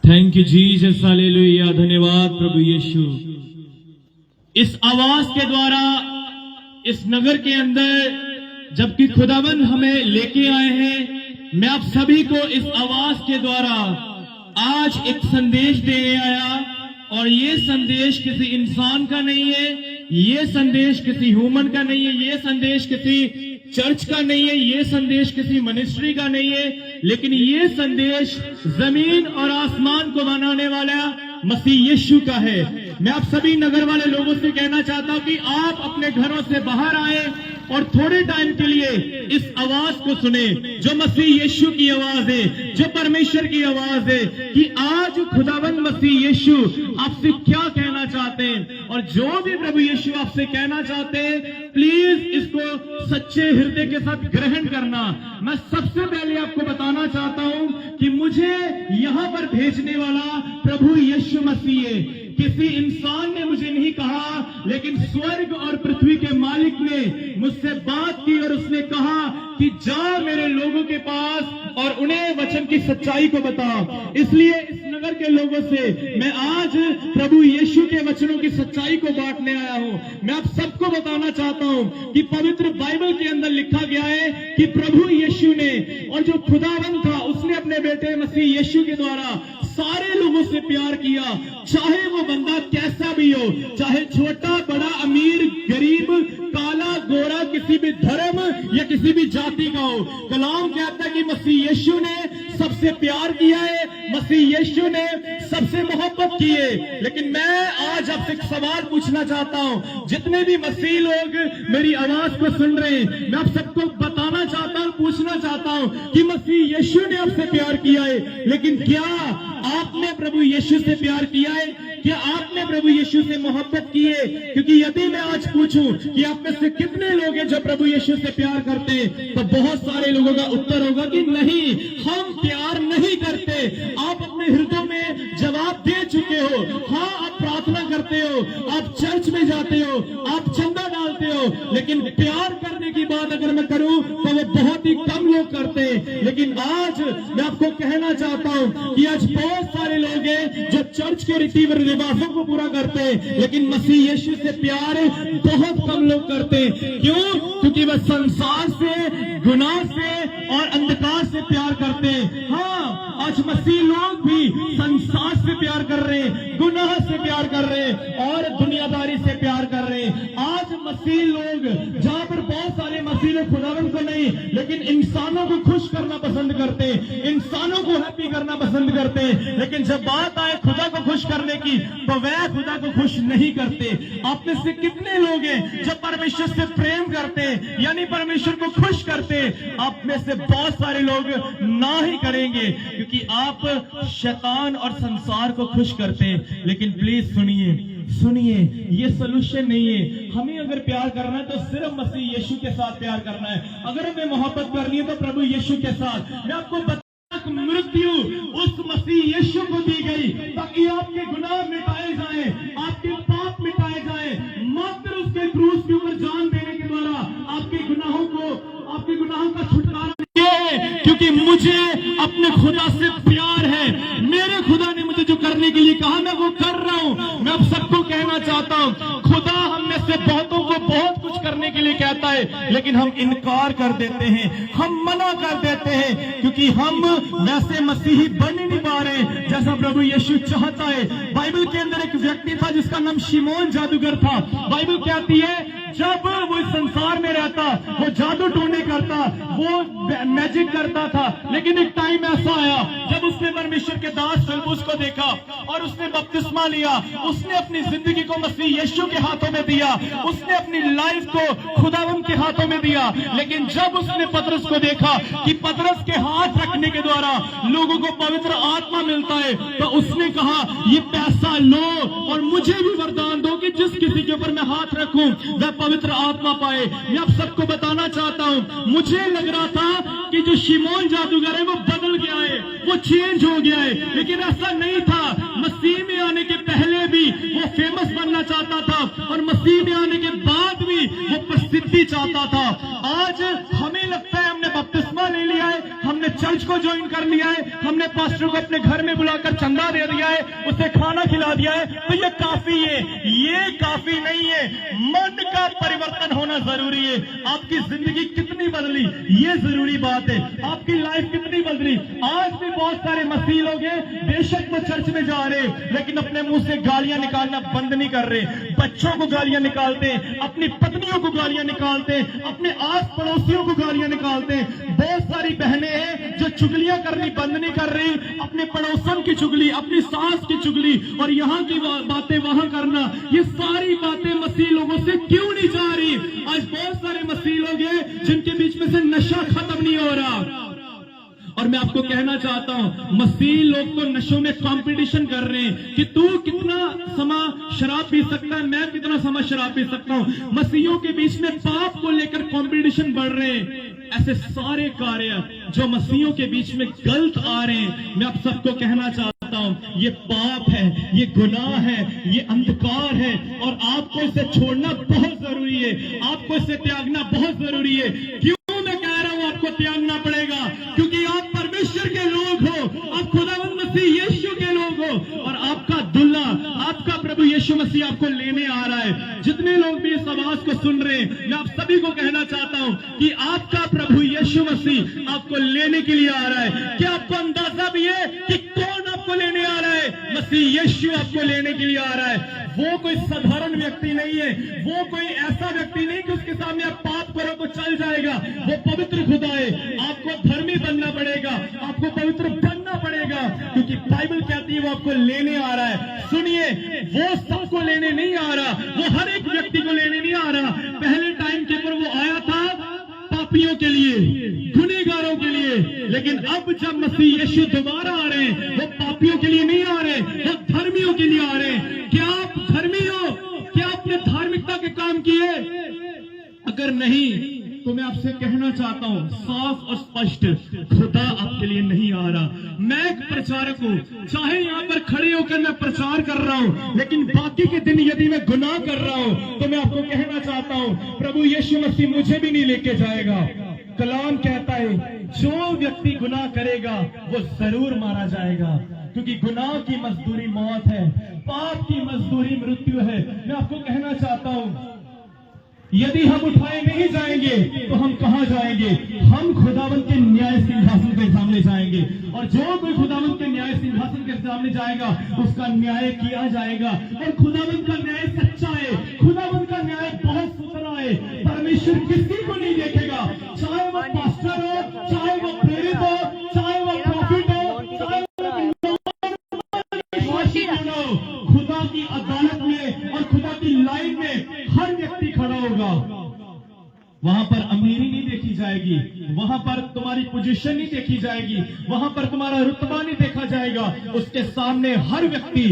Thank you Jesus, hallelujah. धन्यवाद प्रभु यीशु। इस आवाज के द्वारा इस नगर के अंदर जबकि खुदावंद हमें लेके आए हैं, मैं आप सभी को इस आवाज के द्वारा आज एक संदेश देने आया। और ये संदेश किसी इंसान का नहीं है, ये संदेश किसी ह्यूमन का नहीं है, ये संदेश किसी चर्च का नहीं है, ये संदेश किसी मिनिस्ट्री का नहीं है, लेकिन ये संदेश जमीन और आसमान को बनाने वाला मसीह यीशु का है। मैं आप सभी नगर वाले लोगों से कहना चाहता हूं कि आप अपने घरों से बाहर आए और थोड़े टाइम के लिए इस आवाज को सुने, जो मसीह यीशु की आवाज है, जो परमेश्वर की आवाज है, कि आज खुदावंद मसीह यीशु आपसे क्या कहना चाहते हैं। और जो भी प्रभु यीशु आपसे कहना चाहते हैं, प्लीज इसको सच्चे हृदय के साथ ग्रहण करना। मैं सबसे पहले आपको बताना चाहता हूं कि मुझे यहां पर भेजने वाला प्रभु यीशु मसीह है। किसी इंसान ने मुझे नहीं कहा, लेकिन स्वर्ग और पृथ्वी के मालिक ने मुझसे बात की और उसने कहा कि जा मेरे लोगों के पास और उन्हें वचन की सच्चाई को बता। इसलिए इस नगर के लोगों से मैं आज प्रभु यीशु के वचनों की सच्चाई को बांटने आया हूं। मैं आप सबको बताना चाहता हूं कि पवित्र बाइबल के अंदर लिखा गया है कि प्रभु यीशु ने और जो खुदावंद था उसने अपने बेटे मसीह यीशु के द्वारा सारे लोगों से प्यार किया, चाहे वो बंदा कैसा भी हो, चाहे छोटा बड़ा अमीर गरीब काला गोरा, किसी भी धर्म या किसी भी जाति का हो। कलाम कहता है कि मसीह यीशु ने सबसे प्यार किया है, मसीह यीशु ने सबसे मोहब्बत की है। लेकिन मैं आज आपसे एक सवाल पूछना चाहता हूं, जितने भी मसीह लोग मेरी आवाज को सुन रहे हैं, मैं आप सबको बताना चाहता हूं, पूछना चाहता हूं कि मसीह यीशु ने आपसे प्यार किया है, लेकिन क्या आपने प्रभु यीशु से प्यार किया है? क्या आपने प्रभु यीशु से मोहब्बत की है? क्योंकि यदि मैं आज पूछूं कि आप में से कितने लोग हैं जो प्रभु यीशु से प्यार करते हैं, तो बहुत सारे लोगों का उत्तर होगा कि नहीं, हम प्यार नहीं करते। आप अपने हृदय में जवाब दे चुके हो। हाँ, आप प्रार्थना करते हो, आप चर्च में जाते हो, आप चंदा डालते हो, लेकिन प्यार करने की बात अगर मैं करूं तो वो बहुत ही कम लोग करते हैं। लेकिन आज मैं आपको कहना चाहता हूं कि आज बहुत सारे लोग हैं जो चर्च के रीति रिवाजों को पूरा करते हैं, लेकिन मसीह यीशु से प्यार बहुत कम लोग करते हैं। क्यों? क्योंकि वह संसार से, गुनाह से और अंधकार से प्यार करते हैं। हाँ, आज मसीह लोग भी संसार से प्यार कर रहे हैं, गुनाह से प्यार कर रहे हैं और दुनियादारी से प्यार कर रहे हैं। आज मसीह लोग, जहां पर बहुत सारे मसीह लोग खुदावंद को नहीं, लेकिन इंसानों को खुश करना पसंद करते हैं, इंसानों को हैप्पी करना पसंद करते हैं, लेकिन जब बात आए खुदा को खुश करने की तो वह खुदा को खुश नहीं करते। आप में से कितने लोग हैं जब परमेश्वर से प्रेम करते हैं, यानी परमेश्वर को खुश करते हैं? आप में से बहुत सारे लोग ना ही करेंगे, क्योंकि आप शैतान और संसार को खुश करते हैं। लेकिन प्लीज सुनिए, सुनिए, ये सोल्यूशन नहीं है। हमें अगर प्यार करना है तो सिर्फ मसीह यीशु के साथ प्यार करना है। अगर हमें मोहब्बत करनी है तो प्रभु यीशु के साथ। मैं आपको मृत्यु उस मसीह यीशु को दी गई ताकि आपके गुनाह मिटाए जाएं, आपके पाप मिटाए जाएं। मात्र उसके क्रूस के ऊपर जान देने के द्वारा आपके गुनाहों का छुटकारा है। क्योंकि मुझे अपने खुदा से प्यार है, मेरे खुदा ने मुझे जो करने के लिए कहा मैं वो कर रहा हूं। मैं आप सबको कहना चाहता हूं, खुदा हम में से बहुतों को बहुत कुछ करने के लिए कहता है, लेकिन हम इनकार कर देते हैं, हम मना कर देते हैं, क्योंकि हम वैसे मसीही बन ही नहीं पा रहे जैसा प्रभु यीशु चाहता है। बाइबल के अंदर एक व्यक्ति था जिसका नाम शिमोन जादूगर था। बाइबल कहती है जब वो इस संसार में रहता, वो जादू टोने करता, वो मैजिक करता था, लेकिन एक टाइम ऐसा आया जब उसने परमेश्वर के दास फिलिप्पुस को देखा और उसने बपतिस्मा लिया। उसने अपनी जिंदगी को मसीह यीशु के हाथों में दिया, उसने अपनी लाइफ को खुदावंद के हाथों में दिया। लेकिन जब उसने पतरस को देखा कि पतरस के हाथ रखने के द्वारा लोगों को पवित्र आत्मा मिलता है, तो उसने कहा ये पैसा लो और मुझे भी वरदान दो कि जिस किसी के ऊपर मैं हाथ रखूं वह पवित्र आत्मा पाए। मैं आप सबको बताना चाहता हूं, मुझे लग रहा था कि जो शिमोन जादूगर है वो बदल गया है, वो चेंज हो गया है, लेकिन ऐसा नहीं था। मसीह में आने के पहले भी वो फेमस बनना चाहता था और मसीह में आने के बाद भी वो प्रसिद्धि चाहता था। आज हमें लगता है हमने बपतिस्मा ले लिया है, हमने चर्च को ज्वाइन कर लिया है, हमने पास्टर को अपने घर में बुलाकर चंदा दे दिया है, उसे खाना खिला दिया है, तो ये काफी है? ये काफी नहीं है। मन का परिवर्तन होना जरूरी है। आपकी जिंदगी कितनी बदली, ये जरूरी बात है। आपकी लाइफ कितनी बदली। आज भी बहुत सारे मसीह लोग हैं, बेशक वो चर्च में जा रहे, लेकिन अपने मुंह से गालियां निकालना बंद नहीं कर रहे। बच्चों को गालियां निकालते हैं, अपनी पत्नियों को गालियां निकालते हैं, अपने आस पड़ोसियों को गालियां निकालते हैं। बहुत सारी बहनें हैं जो चुगलियां करनी बंद नहीं कर रही, अपने पड़ोसन की चुगली, अपनी सास की चुगली और यहाँ की बातें वहां करना, ये सारी बातें मसीह लोगों से क्यों नहीं जा रही? आज बहुत सारे मसीह लोग हैं जिनके बीच में से नशा खत्म नहीं हो रहा। और मैं आपको कहना चाहता हूं, मसीह लोग तो नशों में कंपटीशन कर रहे हैं कि तू कितना समय शराब पी सकता है, मैं कितना समय शराब पी सकता हूं। मसीहियों के बीच में पाप को लेकर कंपटीशन बढ़ रहे हैं। ऐसे सारे कार्य जो मसीहियों के बीच में गलत आ रहे हैं, मैं आप सबको कहना चाहता हूं, ये पाप है, ये गुनाह है, ये अंधकार है और आपको इसे छोड़ना बहुत जरूरी है। आपको इसे त्यागना बहुत जरूरी है। क्यों मैं कह रहा हूं आपको त्यागना पड़ेगा? क्योंकि आप परमेश्वर के लोग हो, आप खुदावंद मसीह यीशु के लोग हो और आपका दुल्हा, आपका प्रभु यीशु मसीह आपको लेने आ रहा है। जितने लोग भी इस आवाज को सुन रहे हैं, मैं आप सभी को कहना चाहता हूं कि आपका प्रभु यीशु मसीह आपको लेने के लिए आ रहा है। क्या आपको अंदाजा भी है कि कौन आपको लेने आ रहा है? मसीह यीशु आपको लेने के लिए आ रहा है। वो कोई साधारण व्यक्ति नहीं है, वो कोई ऐसा व्यक्ति नहीं कि उसके सामने आप पाप करो तो चल जाएगा। वो पवित्र खुदा है। आपको धर्मी बनना पड़ेगा, आपको पवित्र बनना पड़ेगा, क्योंकि बाइबल कहती है वो आपको लेने आ रहा है। सुनिए, वो सबको लेने नहीं आ रहा, वो हर एक व्यक्ति को लेने नहीं आ रहा। पहले टाइम के ऊपर वो आया था पापियों के लिए, गुनहगारों के लिए, लेकिन अब जब मसीह यीशु दोबारा आ रहे हैं, वो पापियों के लिए नहीं आ रहे, वो धर्मियों के लिए आ रहे हैं। क्या आप धर्मी हो? क्या आपने धार्मिकता के काम किए? अगर नहीं तो मैं आपसे कहना चाहता हूं साफ और स्पष्ट, खुदा आपके लिए नहीं आ रहा। मैं एक प्रचारक हूं, चाहे यहां पर खड़े होकर मैं प्रचार कर रहा हूं, लेकिन बाकी के दिन यदि मैं गुनाह कर रहा हूं तो मैं आपको कहना चाहता हूं प्रभु यीशु मसीह मुझे भी नहीं लेके जाएगा। कलाम कहता है जो व्यक्ति गुनाह करेगा वो जरूर मारा जाएगा, क्योंकि गुनाह की मजदूरी मौत है, पाप की मजदूरी मृत्यु है। मैं आपको कहना चाहता हूं यदि हम उठाए नहीं जाएंगे तो हम कहां जाएंगे? हम खुदावंत के न्याय सिंहासन के सामने जाएंगे, और जो कोई खुदावंत के न्याय सिंहासन के सामने जाएगा उसका न्याय किया जाएगा। और खुदावंत का न्याय सच्चा है, खुदावंत का न्याय बहुत सुथरा है। परमेश्वर किसी को नहीं देखेगा, चाहे वो पास्टर हो, चाहे वो प्रेरित हो, चाहे वो प्रॉफिट हो, चाहे वो खुदा की अदालत में और खुदा की लाइन में हर व्यक्ति खड़ा होगा। वहां पर अमीरी नहीं देखी जाएगी, वहां पर तुम्हारी पोजीशन नहीं देखी जाएगी, वहां पर तुम्हारा रुतबा नहीं देखा जाएगा। उसके सामने हर व्यक्ति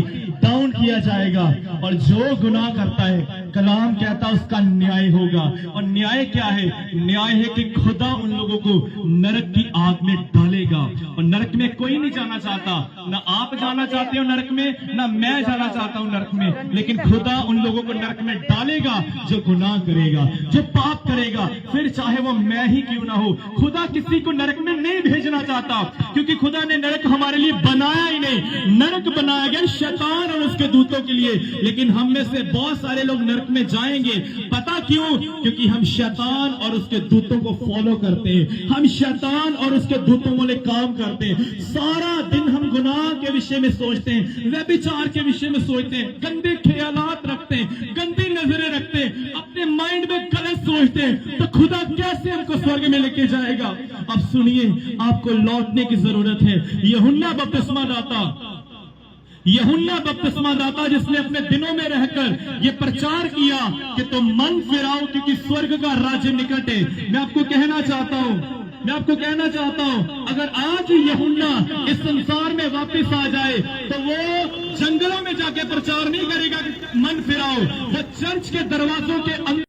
डाउन किया जाएगा, और जो गुनाह करता है कलाम कहता है उसका न्याय होगा। और न्याय क्या है? न्याय है कि खुदा उन लोगों को नरक की आग में डालेगा, और नरक में कोई नहीं जाना चाहता। ना आप जाना चाहते हो नरक में, ना मैं जाना चाहता हूं नरक में, लेकिन खुदा उन लोगों को नरक में डालेगा जो गुनाह करेगा, जो पाप करेगा, फिर चाहे वो मैं ही क्यों ना हो। खुदा किसी को नरक में नहीं भेजना चाहता, क्योंकि खुदा ने नरक हमारे लिए बनाया ही नहीं। नरक बनाया गया शैतान और उसके दूतों के लिए, लेकिन हम में से बहुत सारे लोग नरक में जाएंगे। पता क्यों? क्योंकि हम शैतान और उसके दूतों को फॉलो करते हैं, हम शैतान और उसके दूतों वाले काम करते हैं। सारा दिन हम गुनाह के विषय में सोचते हैं, व्यभिचार के विषय में सोचते हैं, गंदे ख्यालात रखते हैं, गंदी नजरें रखते हैं, अपने माइंड में गलत सोचते हैं, तो खुदा कैसे हमको स्वर्ग में लेके जाएगा? अब सुनिए, आपको लौटने की जरूरत है। यूहन्ना बपतिस्मा दाता जिसने अपने दिनों में रहकर ये प्रचार किया कि तुम मन फिराओ क्योंकि स्वर्ग का राज्य निकट है। मैं आपको कहना चाहता हूं अगर आज यूहन्ना इस संसार में वापस आ जाए तो वो जंगलों में जाके प्रचार नहीं करेगा कि मन फिराओ। वो चर्च के दरवाजों के अंदर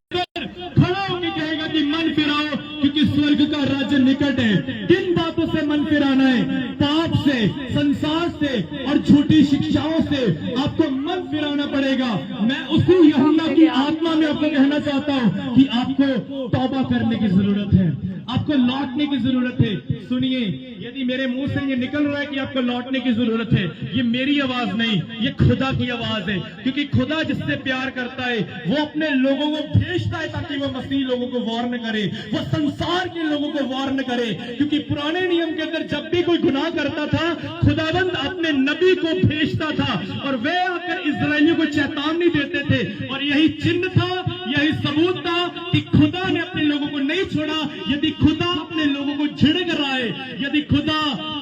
खड़ा होकर कहेगा कि मन फिराओ क्योंकि स्वर्ग का राज्य निकट है। किन बातों से मन फिराना है? पाप से, संसार से और झूठी शिक्षाओं से आपको मन फिराना पड़ेगा। मैं उसी यूहन्ना की आत्मा में आपको कहना चाहता हूं कि आपको तौबा करने की जरूरत है, आपको लौटने की जरूरत है। सुनिए, यदि मेरे मुंह से ये निकल रहा है कि आपको लौटने की जरूरत है, ये मेरी आवाज नहीं, ये खुदा की आवाज है। क्योंकि खुदा जिससे प्यार करता है वो अपने लोगों को भेजता है ताकि वो मसीह लोगों को वार्न करे, वो संसार के लोगों को वार्न करे। क्योंकि पुराने नियम के अंदर जब भी कोई गुनाह करता था, खुदावंद अपने नबी को भेजता था और वे आकर इस्राएलियों को चेतावनी देते थे। और यही चिन्ह था, यही सबूत था कि खुदा ने अपने लोगों को नहीं छोड़ा। यदि खुदा अपने लोगों को झिड़क रहा है, यदि खुदा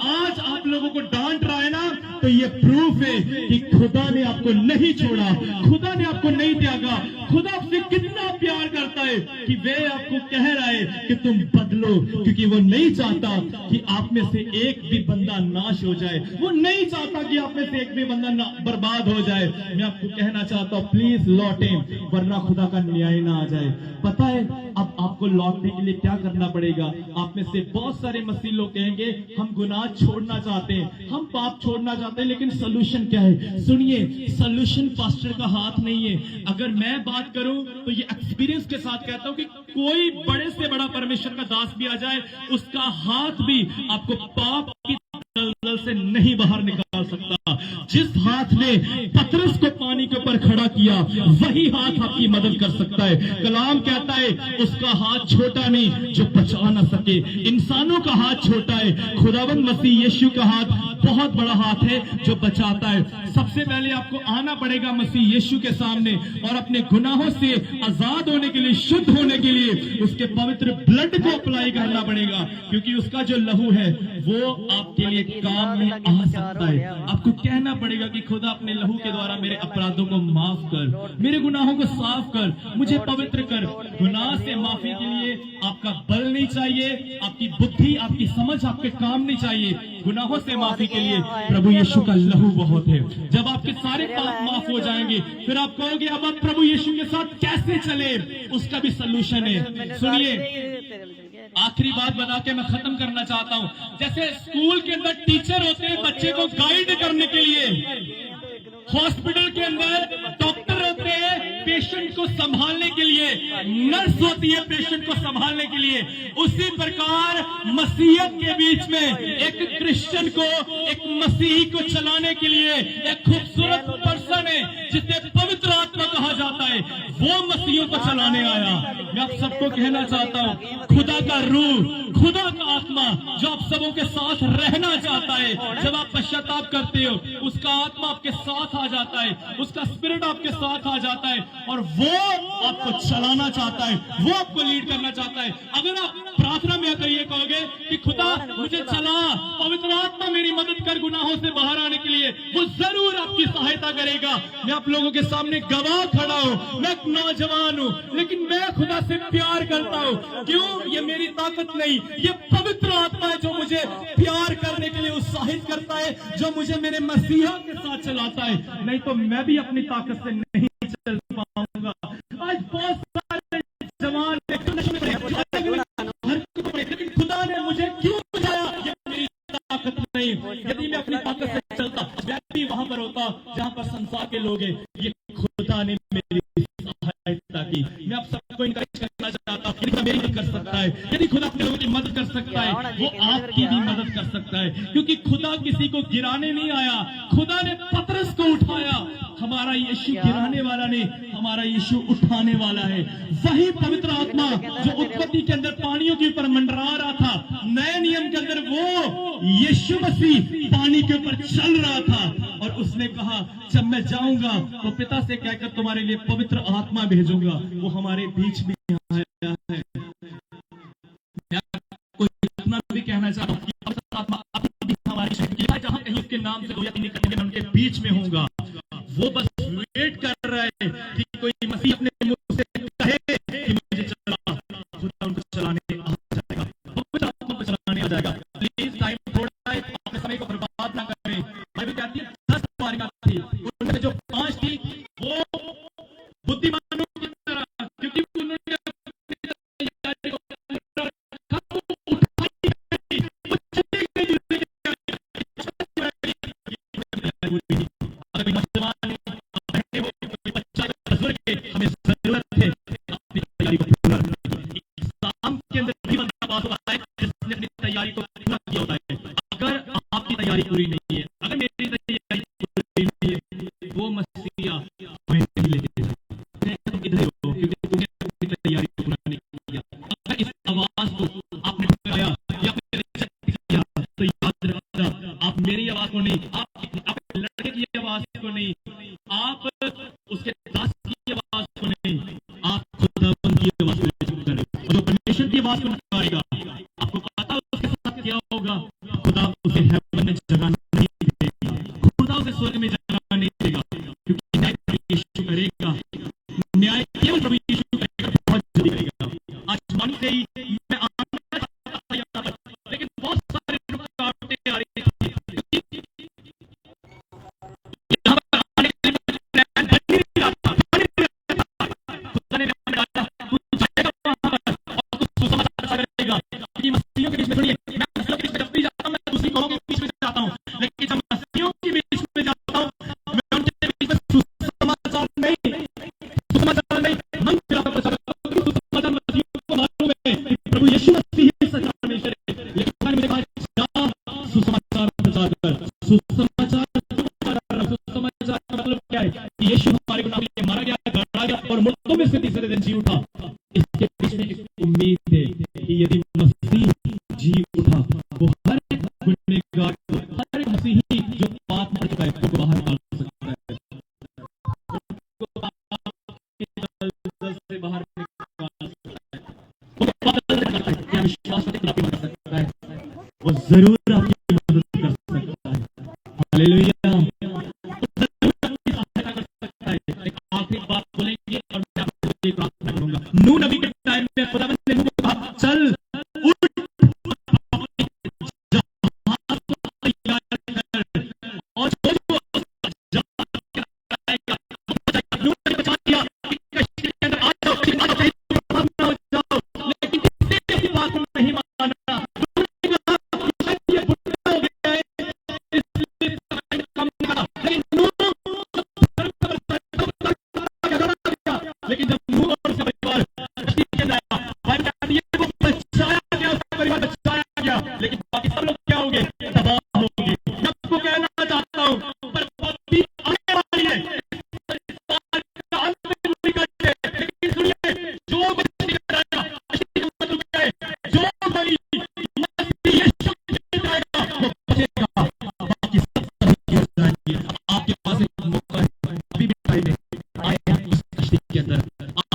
आज आप लोगों को डांट रहा है ना, तो ये प्रूफ है कि खुदा ने आपको नहीं छोड़ा, खुदा ने आपको नहीं त्यागा। खुदा आपसे कितना प्यार करता है कि वे आपको कह रहा है कि तुम बदलो, क्योंकि वो नहीं चाहता कि आप में से एक भी बंदा नाश हो जाए। वो नहीं चाहता कि आप में से एक भी बंदा बर्बाद हो जाए। मैं आपको कहना चाहता हूं, प्लीज लौटें, वरना खुदा का न्याय ना आ जाए। पता है अब आपको लौटने के लिए क्या करना पड़ेगा? आप में से बहुत सारे मसीह लोग कहेंगे हम गुनाह छोड़ना चाहते हैं, हम पाप छोड़ना चाहते हैं, लेकिन सोल्यूशन क्या है? सुनिए, सोल्यूशन पास्टर का हाथ नहीं है। अगर मैं बात करूं तो ये एक्सपीरियंस के साथ कहता हूं कि कोई बड़े से बड़ा परमेश्वर का दास भी आ जाए, उसका हाथ भी आपको पाप की दलदल से नहीं बाहर निकाल सकता। जिस हाथ ने पतरस को पानी के ऊपर खड़ा किया, वही हाथ आपकी मदद कर सकता है। कलाम कहता है उसका हाथ छोटा नहीं जो बचा ना सके। इंसानों का हाथ छोटा है, खुदावंद मसीह यीशु का हाथ बहुत बड़ा हाथ है जो बचाता है। सबसे पहले आपको आना पड़ेगा मसीह यीशु के सामने और अपने गुनाहों से आजाद होने के लिए, शुद्ध होने के लिए उसके पवित्र ब्लड को अप्लाई करना पड़ेगा। क्योंकि उसका जो लहू है वो आपके लिए काम में आ सकता है। आपको कहना पड़ेगा कि खुदा अपने लहू के द्वारा मेरे अपराधों को माफ कर, मेरे गुनाहों को साफ कर, मुझे पवित्र कर। गुनाह से माफी के लिए आपका बल नहीं चाहिए, आपकी बुद्धि, आपकी समझ, आपके काम नहीं चाहिए। गुनाहों से माफी के लिए प्रभु यीशु का लहू बहुत है। जब आपके सारे पाप माफ हो जाएंगे, फिर आप कहोगे अब आप प्रभु यीशु के साथ कैसे चले? उसका भी सोल्यूशन है। सुनिए, आखिरी बात बता के मैं खत्म करना चाहता हूं। जैसे स्कूल के अंदर टीचर होते हैं बच्चे को गाइड करने के लिए, हॉस्पिटल के अंदर डॉक्टर होते हैं पेशेंट को संभालने के लिए, नर्स होती है पेशेंट को संभालने के लिए, उसी प्रकार मसीहत के बीच में एक क्रिश्चियन को, एक मसीही को चलाने के लिए एक खूबसूरत पर्सन है जिसे पवित्र आत्मा कहा जाता है, वो मसीहियों को चलाने आया। मैं आप सबको कहना चाहता हूं, खुदा का रूह, खुदा का आत्मा जो आप सबों के साथ रहना चाहता है, जब आप पश्चाताप करते हो उसका आत्मा आपके साथ आ जाता है, उसका स्पिरिट आपके साथ आ जाता है और वो आपको चलाना चाहता है, वो आपको लीड करना चाहता है। अगर आप प्रार्थना में आकर ये कहोगे कि खुदा मुझे चला, पवित्र आत्मा मेरी मदद कर गुनाहों से बाहर आने के लिए, वो जरूर आपकी सहायता करेगा। मैं आप लोगों के सामने गवाह खड़ा हूं, मैं एक नौजवान हूं, लेकिन मैं खुदा से प्यार करता हूं। क्यों? ये मेरी ताकत नहीं, ये पवित्र आत्मा है जो मुझे प्यार करने के लिए उत्साहित करता है, जो मुझे मेरे मसीहा के साथ चलाता है। नहीं तो मैं भी अपनी ताकत से नहीं चल पाऊंगा। आज बहुत सारे जवान लेकिन खुदा ने मुझे क्यों बचाया? ये मेरी ताकत नहीं। यदि मैं अपनी ताकत से चलता, मैं भी वहां पर होता जहां पर संसार के लोग हैं। ये खुदा ने मेरी सहायता की। मैं आप सबको इनकरेज करना चाहता हूं, यदि मेरी मदद कर सकता है, यदि खुदा अपने लोगों की मदद कर सकता है, वो आपकी भी मदद कर सकता है। क्योंकि खुदा किसी को गिराने नहीं आया, खुदा ने पतरस को उठाया। हमारा यीशु गिराने वाला नहीं, हमारा यीशु उठाने वाला है। वही पवित्र आत्मा जो उत्पत्ति के अंदर पानियों के ऊपर मंडरा रहा था, नए नियम के अंदर वो यीशु मसीह पानी के ऊपर चल रहा था और उसने कहा जब मैं जाऊंगा तो पिता से कहकर तुम्हारे लिए पवित्र आत्मा भेजूंगा। वो हमारे बीच में आया है। कोई इतना भी कहना चाहता हूं कि पवित्र आत्मा अभी हमारे जहां कहीं उसके नाम से 2 या 3 इकट्ठे मैं उनके बीच में होऊंगा। वो बस वेट कर रहा है कि कोई मसीह अपने मुंह से कहे कि मुझे चला। खुदा उनको चलाने आ जाएगा, पवित्र आत्मा को चलाने आ जाएगा। प्लीज टाइम थोड़ा है, अपने समय को बर्बाद ना करें। बाइबल कहती है 10 सवारियां थी, उनमें से जो 5 थी वो बुद्धिमानों की तरह, क्योंकि उन्होंने हमें आपकी तैयारी पूरी नहीं है, अगर मेरी तैयारी पूरी नहीं है, वो मसीहा हमें नहीं लेके जाएगा। तुम इधर ही हो, क्योंकि तुमने अपनी तैयारी पूरा नहीं किया। अगर इस आवाज को आपने ठुकराया या आपने रिजेक्ट किया, तो याद रखना, आप मेरी आवाज को नहीं, आप लड़के की आवाज को नहीं, आप उसके दास की आवाज को नहीं, आप खुदावंद की आवाज को रिजेक्ट कर रहे हो। और जो परमेश्वर की आवाज को ठुकराएगा, आपको पता है उसके साथ क्या होगा? खुदा उसे हेवन में जगह नहीं देगा, खुदा उसे स्वर्ग में जगह नहीं देगा, क्योंकि न्याय प्रभु यीशु करेगा, न्याय केवल प्रभु यीशु करेगा, बहुत जल्दी करेगा। आसमान से ही मैं आना चाहता था यहाँ पर, लेकिन बहुत सारे रुकावटें आ रही थी, क्योंकि यहाँ पर आने के लिए प्लान बन नहीं रहा था, खुदा ने डाला, तू जाएगा वहां पर और तू सुसमाचार करेगा। कि मसीहियों के बीच में, सुनिए, मैं मसीहियों के बीच में जब भी जाता हूं, मैं दूसरी कौमों के बीच में जाता हूं, लेकिन जब मसीहियों के बीच में जाता हूं, मैं उनके बीच में सुसमाचार नहीं, सुसमाचार नहीं, मन फिराता प्रचार करता हूं, क्योंकि सुसमाचार मसीहियों को मालूम है कि प्रभु यीशु मसीह ही सच्चा परमेश्वर है। लेकिन खुदा ने मुझे कहा, जा सुसमाचार प्रचार कर। सुसमाचार सुसमाचार का मतलब क्या है? कि यीशु हमारे गुनाहों के लिए मारा गया, गाड़ा गया और मुर्दों में से तीसरे दिन जी उठा। इसके पीछे एक उम्मीद है कि यदि मसीह जी उठा, वो हर एक गुनहगार को, हर एक मसीही जो पाप में चुका है, उसको बाहर निकाल सकता है, उसको पाप के दलदल से बाहर निकाल सकता है, वो पाप से निकाल सकता है, क्या विश्वास से आपकी मदद कर सकता है? वो जरूर आपकी मदद कर सकता है। हालेलुया, वो जरूर आपकी सहायता कर सकता है। एक आखिरी बात बोलेंगे और मैं आपसे प्रार्थना करूंगा। नूह नबी के टाइम में खुदावंद ने नूह को कहा, चल उठ, और जो नूह ने बचा दिया, कश्ती के अंदर आ जाओ, ना हो जाओ, लेकिन किसने अपनी बात को नहीं माना? ये बुरा हो गया है, इसलिए कम करा, लेकिन लेकिन जब नूह और उसका परिवार कश्ती के अंदर आया, बाइबल कहती है वो बचाया गया, उसका परिवार बचाया गया, लेकिन बाकी सब लोग क्या हो गए? तबाह हो गए। मैं आपको कहना चाहता हूँ, बर्बादी आने वाली है, लेकिन सुनिए, जो कश्ती के अंदर आया, कश्ती के अंदर डूब गए, जो बड़ी मसीह यीशु के अंदर आएगा, वो बचेगा, बाकी सब गिर जाएंगे। आपके पास एक मौका है, अभी भी टाइम है, आए उस कश्ती के अंदर,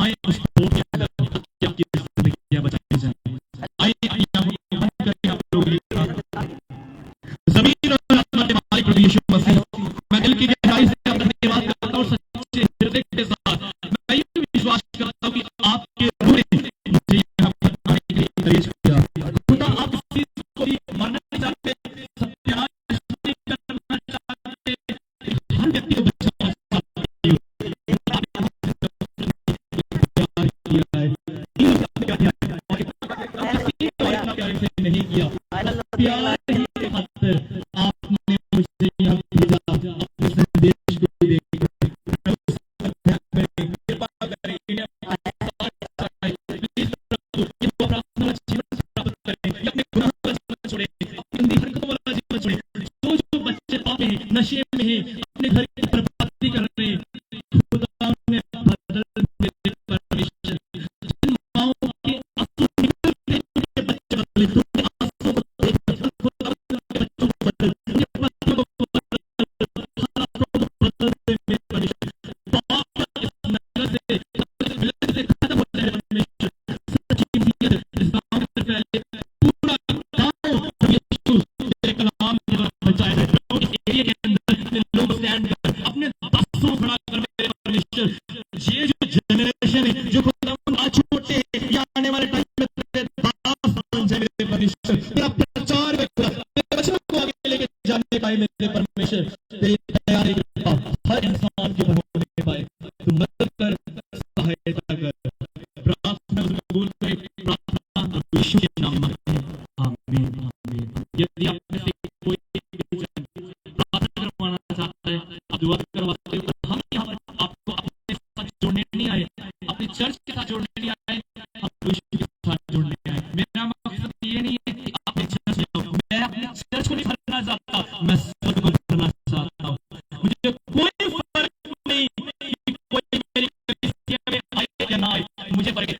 आए उस बोट के अंदर, ताकि आपकी जिंदगी बचाई जाए। आइए अपनी आंखों को बंद करके आप लोग जमीन और आसमान के मालिक प्रभु यीशु मसीह, मैं दिल की गहराई से आपका धन्यवाद करता हूं, सच्चे हृदय के साथ मैं ये विश्वास करता हूं कि आपके रूह ने मुझे यहाँ पर आने के लिए प्रेरित किया। खुदा, आप इस चीज को भी मानना चाहते, सत्यानाश नहीं करना चाहते, हर व्यक्ति को बचाना चाहते हो। नहीं किया, प्यार ही के खातिर आपने मुझे यहाँ भेजा, अपने संदेश को देकर कृपा करें, इन्हें प्रार्थना जीवन प्राप्त करें, अपने गुनाह का जीवन छोड़े, अपनी गंदी हरकतों वाला जीवन छोड़े। जो बच्चे पापी हैं, नशे में हैं, अपने घर की बर्बादी कर रहे हैं, खुदा ने बदल दे परमेश्वर। जिन माओं के आंसू निकलते उनके बच्चे बदले, उनके आंसू को देख खुदा के बच्चों को बदल, उनके बच्चों को बदल दे मेरे परमेश्वर। पाप इस नगर से, इस विलेज से खत्म हो जाए परमेश्वर। सच्ची मसीहत इस गांव में फैले, पूरा गांव यीशु तेरे कलाम के द्वारा बचाया जाए। इस एरिया के अंदर अपने लोग स्टैंड कर, अपने दासों खड़ा कर मेरे परमेश्वर। ये जो जनरेशन है, जो खुदा आज छोटे हैं, या आने वाले टाइम में तेरे दास बन जाए मेरे परमेश्वर। तेरा प्रचार में खुदा, तेरे वचनों को आगे लेके जाने पाए मेरे परमेश्वर। तेरी तैयारी कृपा हर इंसान के ऊपर होने पाए, तू मदद कर, सहायता कर। प्रार्थना कबूल करे, प्रार्थना यीशु के नाम में, आमीन आमीन। यदि आप में से कोई प्रार्थना करवाना चाहता है, आप दुआ करवाते हो, तो हम यहाँ पर आपको अपने साथ जोड़ने नहीं आए, अपने चर्च के साथ जोड़ने नहीं आए, हम यीशु के साथ जोड़ने आए। मेरा मकसद ये नहीं है कि आप चर्च जाओ, मैं अपने चर्च को नहीं भरना भरना चाहता, मैं स्वर्ग को भरना चाहता हूँ। मुझे कोई फर्क नहीं कि कोई मेरी कलीसिया में आए या ना आए, मुझे फर्क है